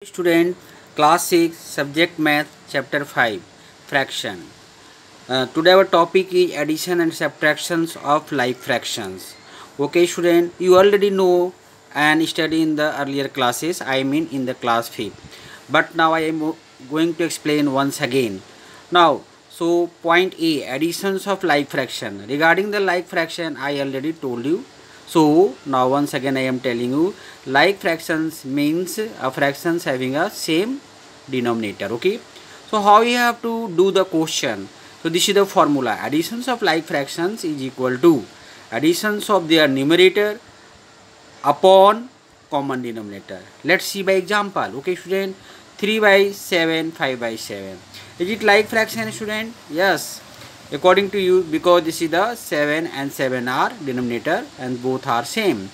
Student, class 6, subject math, chapter 5, fraction. Today our topic is addition and subtractions of like fractions. Okay student, you already know and study in the earlier classes, I mean in the class 5. But now I am going to explain once again. Now, so point A, additions of like fraction. Regarding the like fraction, I already told you. So now once again I am telling you, like fractions means a fractions having a same denominator. Okay, so how you have to do the question? So this is the formula. Additions of like fractions is equal to additions of their numerator upon common denominator. Let's see by example. Okay student, 3 by 7, 5 by 7. Is it like fraction student? Yes, according to you, because this is the 7 and 7 are denominator and both are same.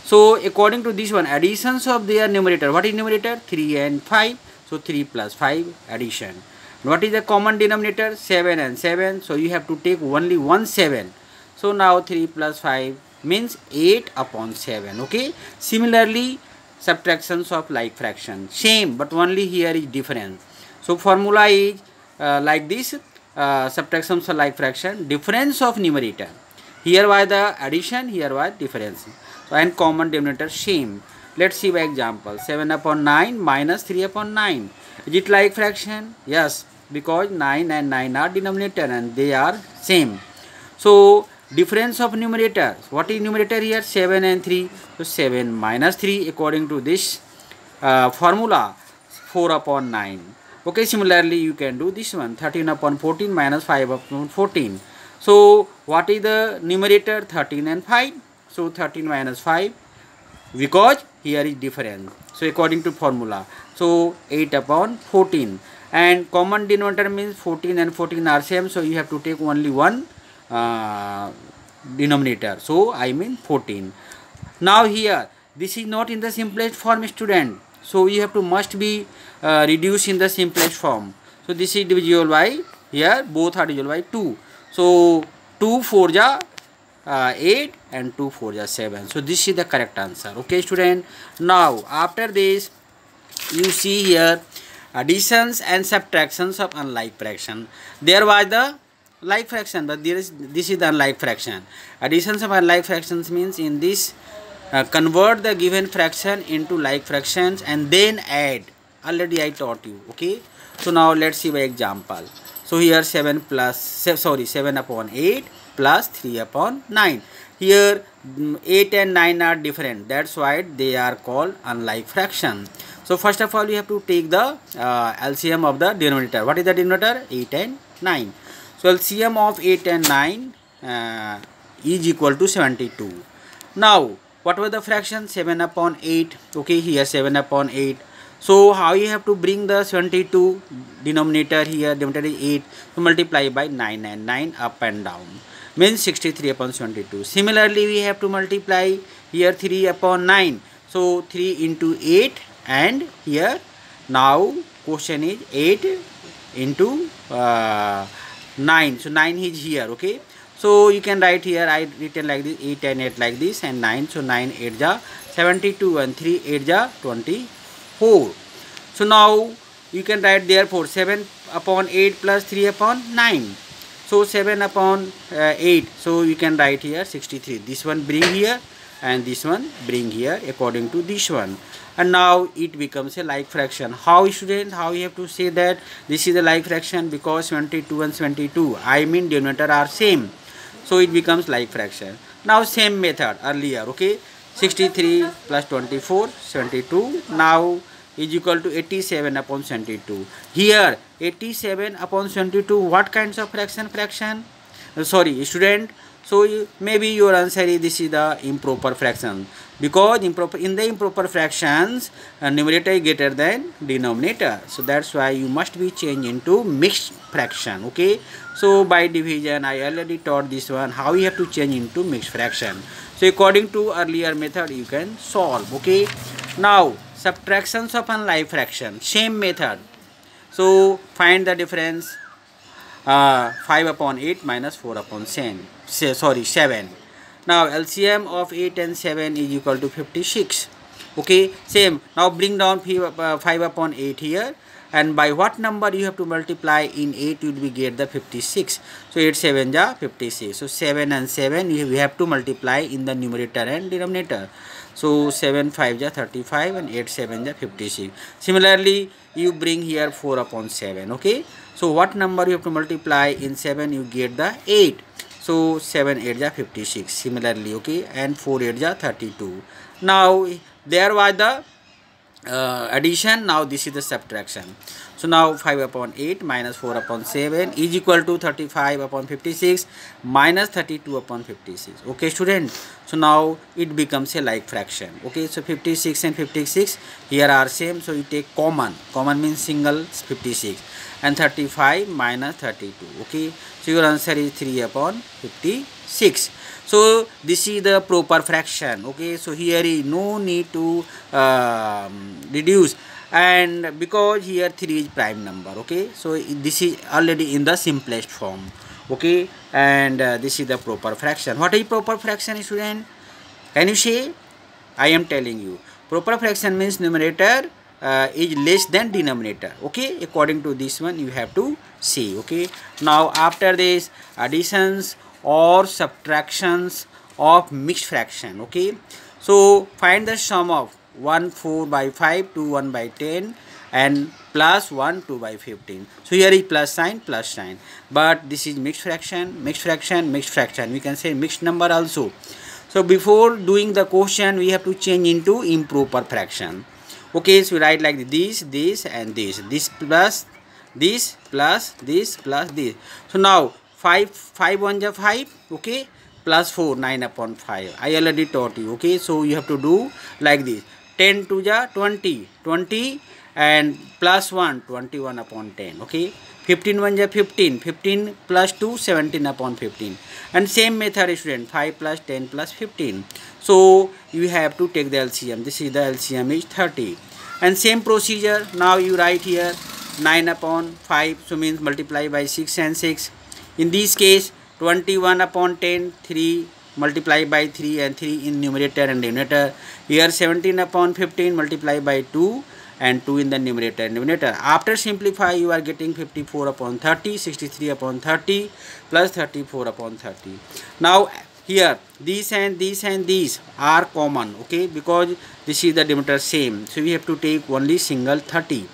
So according to this one, additions of their numerator. What is numerator? 3 and 5. So 3 plus 5 addition. What is the common denominator? 7 and 7. So you have to take only one 7. So now 3 plus 5 means 8 upon 7. Okay. Similarly, subtractions of like fraction. Same, but only here is different. So formula is like this. Subtractions of like fraction. Difference of numerator. Here was the addition, here was difference. So and common denominator same. Let's see by example. 7 upon 9 minus 3 upon 9. Is it like fraction? Yes, because 9 and 9 are denominator and they are same. So difference of numerator. What is numerator here? 7 and 3. So 7 minus 3 according to this formula, 4 upon 9. Okay, similarly you can do this one, 13 upon 14 minus 5 upon 14. So what is the numerator? 13 and 5. So 13 minus 5, because here is difference. So according to formula, so 8 upon 14, and common denominator means 14 and 14 are same. So you have to take only one denominator. So I mean 14. Now here this is not in the simplest form student. So you have to must be reduced in the simplest form. So this is divisible by, here both are divisible by 2. So 2 4 ja 8 and 2 4 ja 7. So this is the correct answer. Okay student. Now after this you see here additions and subtractions of unlike fraction. There was the like fraction, but this is the unlike fraction. Additions of unlike fractions means in this convert the given fraction into like fractions and then add. Already I taught you. Okay, so now let's see by example. So here 7 upon 8 plus 3 upon 9. Here 8 and 9 are different. That's why they are called unlike fraction. So first of all you have to take the LCM of the denominator. What is the denominator? 8 and 9. So LCM of 8 and 9 is equal to 72. Now what was the fraction? 7 upon 8. Okay, here 7 upon 8. So how you have to bring the 72 denominator here? Denominator is 8. So multiply by 9 and 9 up and down. Means 63 upon 72. Similarly, we have to multiply here 3 upon 9. So 3 into 8, and here now question is 8 into 9. So 9 is here. Okay. So you can write here, I written like this, 8 and 8 like this, and 9. So 9 8 ja 72 and 3 8 ja 24. So now you can write therefore 7 upon 8 plus 3 upon 9. So 7 upon 8. So you can write here 63. This one bring here and this one bring here according to this one. And now it becomes a like fraction. How student? How you have to say that this is a like fraction? Because 72 and 72, I mean denominator are same. So it becomes like fraction. Now same method earlier. Okay, 63 plus 24, 72. Now is equal to 87 upon 72. Here 87 upon 72. What kinds of fraction? Sorry student. So maybe your answer is this is the improper fraction, because in the improper fractions numerator is greater than denominator. So that's why you must be changed into mixed fraction. Okay, so by division I already taught this one, how you have to change into mixed fraction. So according to earlier method you can solve. Okay, now subtractions of unlike fraction, same method. So find the difference. 5 upon 8 minus 4 upon 7. Now LCM of 8 and 7 is equal to 56. Okay, same. Now bring down 5 upon 8 here, and by what number you have to multiply in 8, you will get the 56. So 8 7 ja 56. So 7 and 7 we have to multiply in the numerator and denominator. So 7 5 ja 35 and 8 7 ja 56. Similarly, you bring here 4 upon 7. Okay, so what number you have to multiply in 7, you get the 8. So 7 8 ja 56. Similarly, okay, and 4 8 ja 32. Now there was the addition, now this is the subtraction. So now 5 upon 8 minus 4 upon 7 is equal to 35 upon 56 minus 32 upon 56. Okay student, so now it becomes a like fraction. Okay, so 56 and 56 here are same, so you take common means single 56, and 35 minus 32. Okay, so your answer is 3 upon 56. So this is the proper fraction. Okay, so here is no need to reduce, and because here 3 is prime number. Okay, so this is already in the simplest form. Okay, and this is the proper fraction. What is proper fraction, student? Can you say? I am telling you, proper fraction means numerator is less than denominator. Okay, according to this one you have to see. Okay, now after this, additions or subtractions of mixed fraction. Okay, so find the sum of 1 4 by 5 to 1 by 10 and plus 1 2 by 15. So here is plus sign, but this is mixed fraction, we can say mixed number also. So before doing the question, we have to change into improper fraction. Okay, so we write like this and this plus this plus this plus this. So now 5 1 ja 5. Okay, plus 4 9 upon 5. I already taught you. Okay, so you have to do like this. 10 2 ja 20 and plus 1 21 upon 10. Okay, 15 1 ja 15 plus 2 17 upon 15. And same method, student, 5 plus 10 plus 15. So you have to take the LCM. This is the LCM is 30. And same procedure, now you write here 9 upon 5, so means multiply by 6 and 6. In this case 21 upon 10, 3 multiply by 3 and 3 in numerator and denominator. Here 17 upon 15 multiply by 2 and 2 in the numerator and denominator. After simplify, you are getting 54 upon 30, 63 upon 30 plus 34 upon 30. Now here these and these are common. Okay, because this is the denominator same, so we have to take only single 30.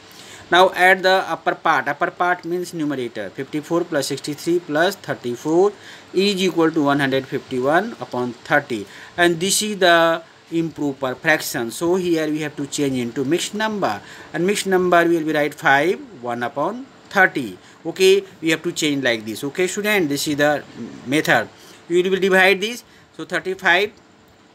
Now add the upper part means numerator. 54 plus 63 plus 34 is equal to 151 upon 30, and this is the improper fraction. So here we have to change into mixed number, and mixed number will be write 5 1 upon 30. Okay, we have to change like this. Okay student, this is the method. We will divide this. So 35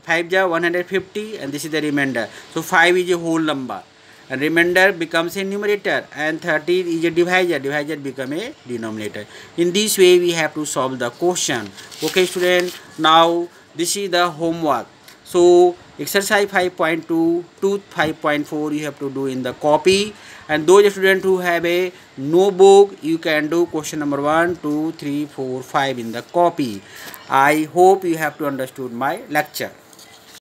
5 ja 150, and this is the remainder. So 5 is a whole number, and remainder becomes a numerator, and 30 is a divisor become a denominator. In this way we have to solve the question. Okay student, now this is the homework. So exercise 5.2 to 5.4 you have to do in the copy, and those students who have a notebook, you can do question number 1 2 3 4 5 in the copy. I hope you have to understood my lecture.